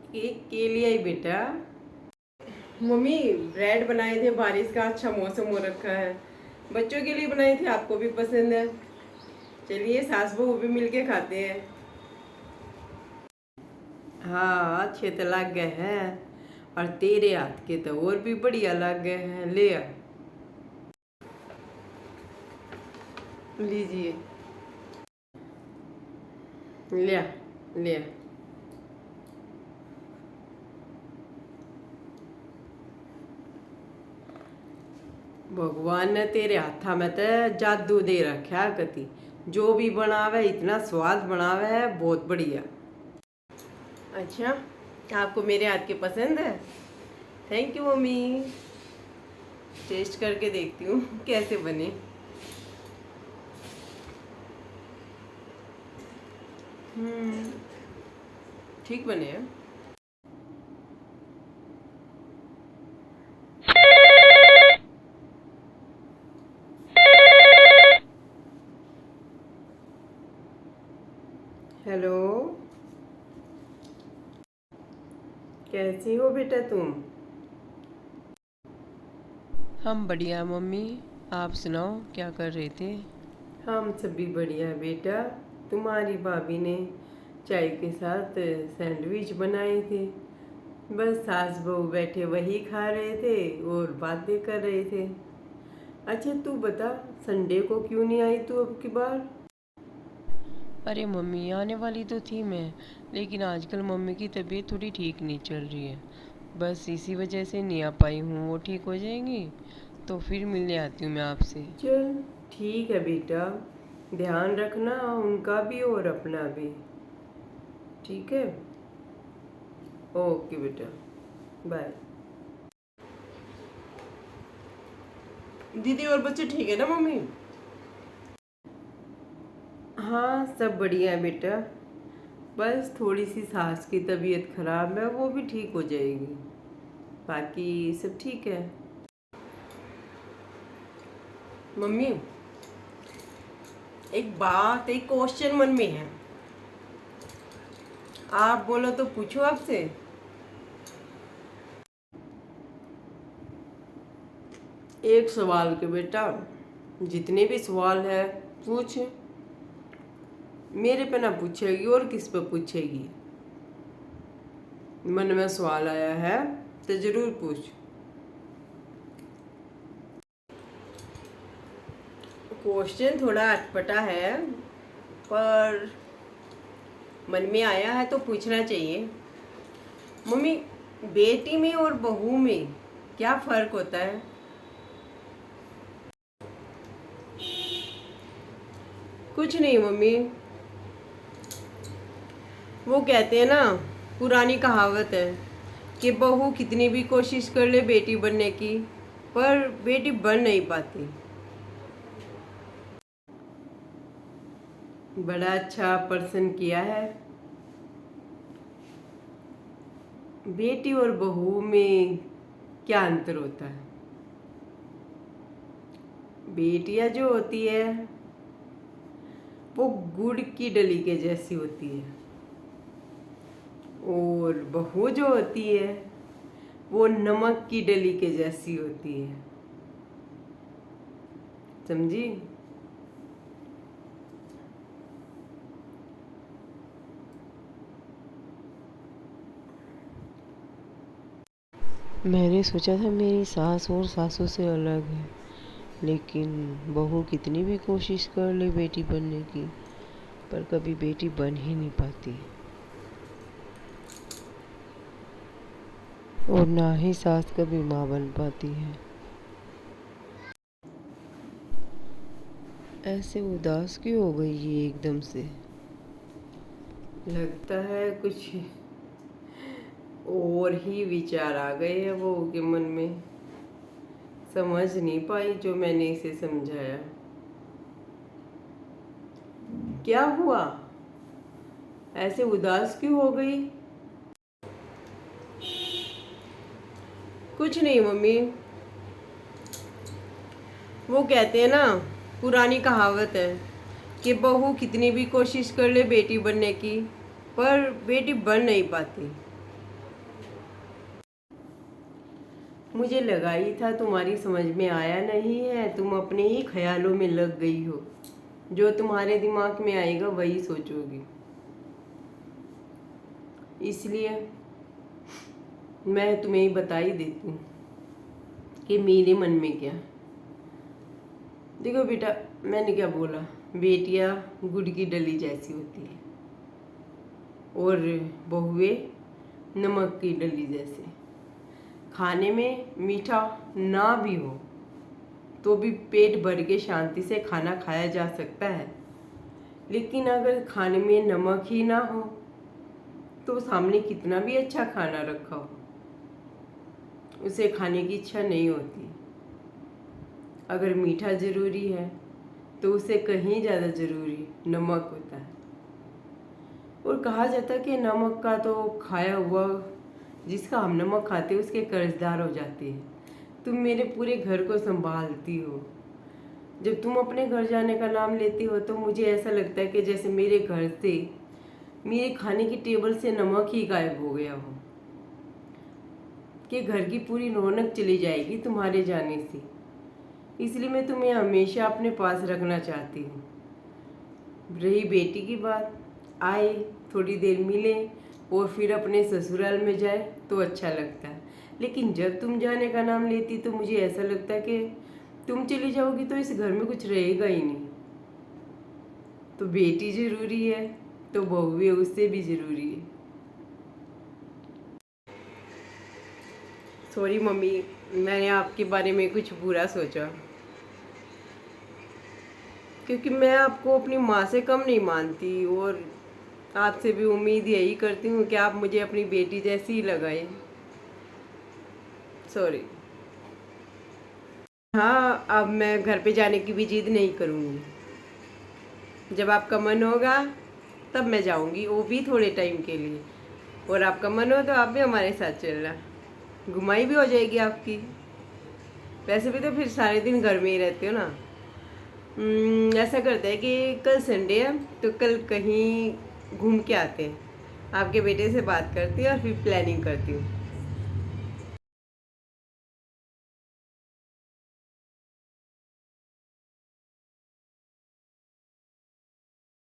Cake के लिए ही बेटा। मम्मी ब्रेड बनाए थे, बारिश का अच्छा मौसम हो रखा है, बच्चों के लिए बनाए थे, आपको भी पसंद है। चलिए सास बहू भी मिलके खाते हैं। हाँ अच्छे तो लग गए हैं, और तेरे हाथ के तो और भी बढ़िया लग गए हैं। ले आ, लीजिए, ले आ, ले आ। भगवान ने तेरे हाथा में तो जादू दे रखा है कति, जो भी बनावे इतना स्वाद बनावे है, बहुत बढ़िया। अच्छा, आपको मेरे हाथ के पसंद है? Thank you mummy. टेस्ट करके देखती हूँ कैसे बने। ठीक बने हैं। हेलो, कैसी हो बेटा तुम? हम बढ़िया मम्मी। आप सुनाओ क्या कर रहे थे? हम सब भी बढ़िया है बेटा। तुम्हारी भाभी ने चाय के साथ सैंडविच बनाए थे, बस सास बहू बैठे वही खा रहे थे और बातें कर रहे थे। अच्छा तू बता, संडे को क्यों नहीं आई तू अब की बार? अरे मम्मी आने वाली तो थी मैं, लेकिन आजकल मम्मी की तबीयत थोड़ी ठीक नहीं चल रही है। बस इसी वजह से नहीं आ पाई हूँ। वो ठीक हो जाएंगी तो फिर मिलने आती हूँ मैं आपसे। चल ठीक है बेटा, ध्यान रखना उनका भी और अपना भी। ठीक है, ओके बेटा, बाय। दीदी और बच्चे ठीक है ना मम्मी? हाँ सब बढ़िया है बेटा, बस थोड़ी सी सास की तबीयत खराब है, वो भी ठीक हो जाएगी, बाकी सब ठीक है। मम्मी एक क्वेश्चन मन में है, आप बोलो तो पूछो आपसे। एक सवाल के बेटा, जितने भी सवाल है पूछ, मेरे पे ना पूछेगी और किस पे पूछेगी। मन में सवाल आया है तो जरूर पूछ। क्वेश्चन थोड़ा अटपटा है, पर मन में आया है तो पूछना चाहिए। मम्मी बेटी में और बहू में क्या फर्क होता है? कुछ नहीं मम्मी, वो कहते हैं ना, पुरानी कहावत है कि बहू कितनी भी कोशिश कर ले बेटी बनने की, पर बेटी बन नहीं पाती। बड़ा अच्छा प्रश्न किया है। बेटी और बहू में क्या अंतर होता है? बेटियां जो होती है वो गुड़ की डली के जैसी होती है, और बहू जो होती है वो नमक की डली के जैसी होती है। समझी? मैंने सोचा था मेरी सास और सासू से अलग है, लेकिन बहू कितनी भी कोशिश कर ले बेटी बनने की, पर कभी बेटी बन ही नहीं पाती। और ना ही सास कभी माँ बन पाती है। ऐसे उदास क्यों हो गई ये एकदम से? लगता है कुछ और ही विचार आ गए हैं वो के मन में, समझ नहीं पाई जो मैंने इसे समझाया। क्या हुआ, ऐसे उदास क्यों हो गई? कुछ नहीं मम्मी, वो कहते हैं ना, पुरानी कहावत है कि बहू कितनी भी कोशिश कर ले बेटी बनने की, पर बेटी बन नहीं पाती। मुझे लगा ही था तुम्हारी समझ में आया नहीं है, तुम अपने ही ख्यालों में लग गई हो। जो तुम्हारे दिमाग में आएगा वही सोचोगी। इसलिए मैं तुम्हें ही बता ही देती हूँ कि मेरे मन में क्या। देखो बेटा, मैंने क्या बोला, बेटियां गुड़ की डली जैसी होती है और बहुएं नमक की डली जैसे। खाने में मीठा ना भी हो तो भी पेट भर के शांति से खाना खाया जा सकता है, लेकिन अगर खाने में नमक ही ना हो तो सामने कितना भी अच्छा खाना रखा हो उसे खाने की इच्छा नहीं होती। अगर मीठा ज़रूरी है तो उसे कहीं ज़्यादा ज़रूरी नमक होता है। और कहा जाता है कि नमक का तो खाया हुआ, जिसका हम नमक खाते हैं उसके कर्जदार हो जाते हैं। तुम मेरे पूरे घर को संभालती हो। जब तुम अपने घर जाने का नाम लेती हो तो मुझे ऐसा लगता है कि जैसे मेरे घर से, मेरे खाने की टेबल से नमक ही गायब हो गया हो, कि घर की पूरी रौनक चली जाएगी तुम्हारे जाने से। इसलिए मैं तुम्हें हमेशा अपने पास रखना चाहती हूँ। रही बेटी की बात, आए थोड़ी देर मिले और फिर अपने ससुराल में जाए तो अच्छा लगता है, लेकिन जब तुम जाने का नाम लेती तो मुझे ऐसा लगता है कि तुम चली जाओगी तो इस घर में कुछ रहेगा ही नहीं। तो बेटी ज़रूरी है तो बहू है उससे भी ज़रूरी है। सॉरी मम्मी, मैंने आपके बारे में कुछ बुरा सोचा, क्योंकि मैं आपको अपनी माँ से कम नहीं मानती और आपसे भी उम्मीद यही करती हूँ कि आप मुझे अपनी बेटी जैसी ही लगाएं। सॉरी। हाँ, अब मैं घर पे जाने की भी जिद नहीं करूँगी। जब आपका मन होगा तब मैं जाऊँगी, वो भी थोड़े टाइम के लिए। और आपका मन हो तो आप भी हमारे साथ चलना, घुमाई भी हो जाएगी आपकी। वैसे भी तो फिर सारे दिन घर में ही रहते हो ना। ऐसा करते हैं कि कल संडे है तो कल कहीं घूम के आते हैं। आपके बेटे से बात करती हूँ और फिर प्लानिंग करती हूँ।